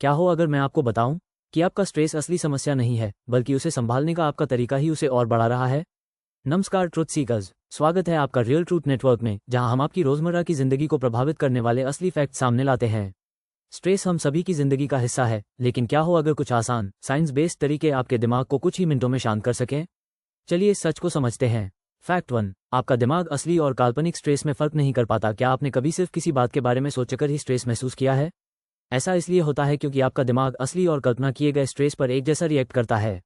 क्या हो अगर मैं आपको बताऊं कि आपका स्ट्रेस असली समस्या नहीं है, बल्कि उसे संभालने का आपका तरीका ही उसे और बढ़ा रहा है। नमस्कार ट्रुथ सीकर्स, स्वागत है आपका रियल ट्रूथ नेटवर्क में, जहां हम आपकी रोजमर्रा की जिंदगी को प्रभावित करने वाले असली फैक्ट सामने लाते हैं। स्ट्रेस हम सभी की जिंदगी का हिस्सा है, लेकिन क्या हो अगर कुछ आसान साइंस बेस्ड तरीके आपके दिमाग को कुछ ही मिनटों में शांत कर सकें। चलिए इस सच को समझते हैं। फैक्ट 1, आपका दिमाग असली और काल्पनिक स्ट्रेस में फर्क नहीं कर पाता। क्या आपने कभी सिर्फ किसी बात के बारे में सोचकर ही स्ट्रेस महसूस किया है? ऐसा इसलिए होता है क्योंकि आपका दिमाग असली और कल्पना किए गए स्ट्रेस पर एक जैसा रिएक्ट करता है।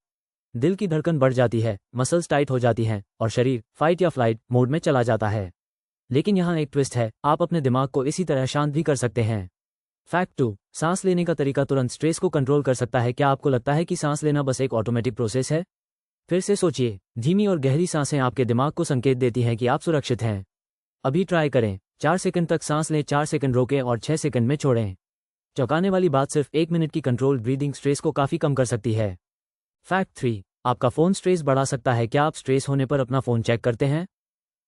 दिल की धड़कन बढ़ जाती है, मसल्स टाइट हो जाती हैं और शरीर फाइट या फ्लाइट मोड में चला जाता है। लेकिन यहाँ एक ट्विस्ट है, आप अपने दिमाग को इसी तरह शांत भी कर सकते हैं। फैक्ट 2, सांस लेने का तरीका तुरंत स्ट्रेस को कंट्रोल कर सकता है। क्या आपको लगता है कि सांस लेना बस एक ऑटोमेटिक प्रोसेस है? फिर से सोचिए, धीमी और गहरी सांसें आपके दिमाग को संकेत देती हैं कि आप सुरक्षित हैं। अभी ट्राई करें, 4 सेकंड तक सांस लें, 4 सेकंड रोकें और 6 सेकंड में छोड़ें। चौंकाने वाली बात, सिर्फ 1 मिनट की कंट्रोल ब्रीदिंग स्ट्रेस को काफी कम कर सकती है। फैक्ट 3, आपका फोन स्ट्रेस बढ़ा सकता है। क्या आप स्ट्रेस होने पर अपना फोन चेक करते हैं?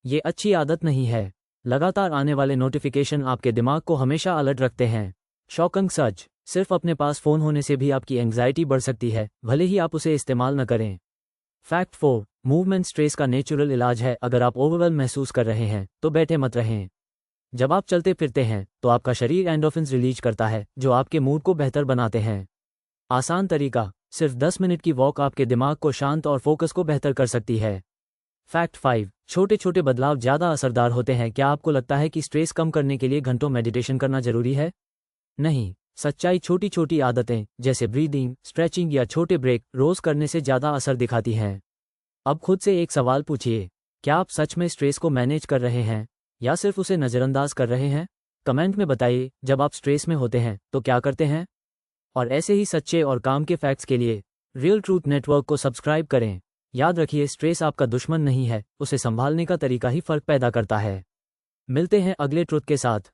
ये अच्छी आदत नहीं है। लगातार आने वाले नोटिफिकेशन आपके दिमाग को हमेशा अलर्ट रखते हैं। शॉकिंग सच, सिर्फ अपने पास फोन होने से भी आपकी एंग्जाइटी बढ़ सकती है, भले ही आप उसे इस्तेमाल न करें। फैक्ट 4, मूवमेंट स्ट्रेस का नेचुरल इलाज है। अगर आप ओवरवेल्म महसूस कर रहे हैं तो बैठे मत रहें। जब आप चलते फिरते हैं तो आपका शरीर एंडोर्फिन्स रिलीज करता है, जो आपके मूड को बेहतर बनाते हैं। आसान तरीका, सिर्फ 10 मिनट की वॉक आपके दिमाग को शांत और फोकस को बेहतर कर सकती है। फैक्ट 5, छोटे छोटे बदलाव ज़्यादा असरदार होते हैं। क्या आपको लगता है कि स्ट्रेस कम करने के लिए घंटों मेडिटेशन करना जरूरी है? नहीं, सच्चाई छोटी छोटी आदतें जैसे ब्रीदिंग, स्ट्रेचिंग या छोटे ब्रेक रोज करने से ज़्यादा असर दिखाती हैं। अब खुद से एक सवाल पूछिए, क्या आप सच में स्ट्रेस को मैनेज कर रहे हैं या सिर्फ उसे नज़रअंदाज कर रहे हैं? कमेंट में बताइए, जब आप स्ट्रेस में होते हैं तो क्या करते हैं? और ऐसे ही सच्चे और काम के फैक्ट्स के लिए रियल ट्रूथ नेटवर्क को सब्सक्राइब करें। याद रखिए, स्ट्रेस आपका दुश्मन नहीं है, उसे संभालने का तरीका ही फर्क पैदा करता है। मिलते हैं अगले ट्रुथ के साथ।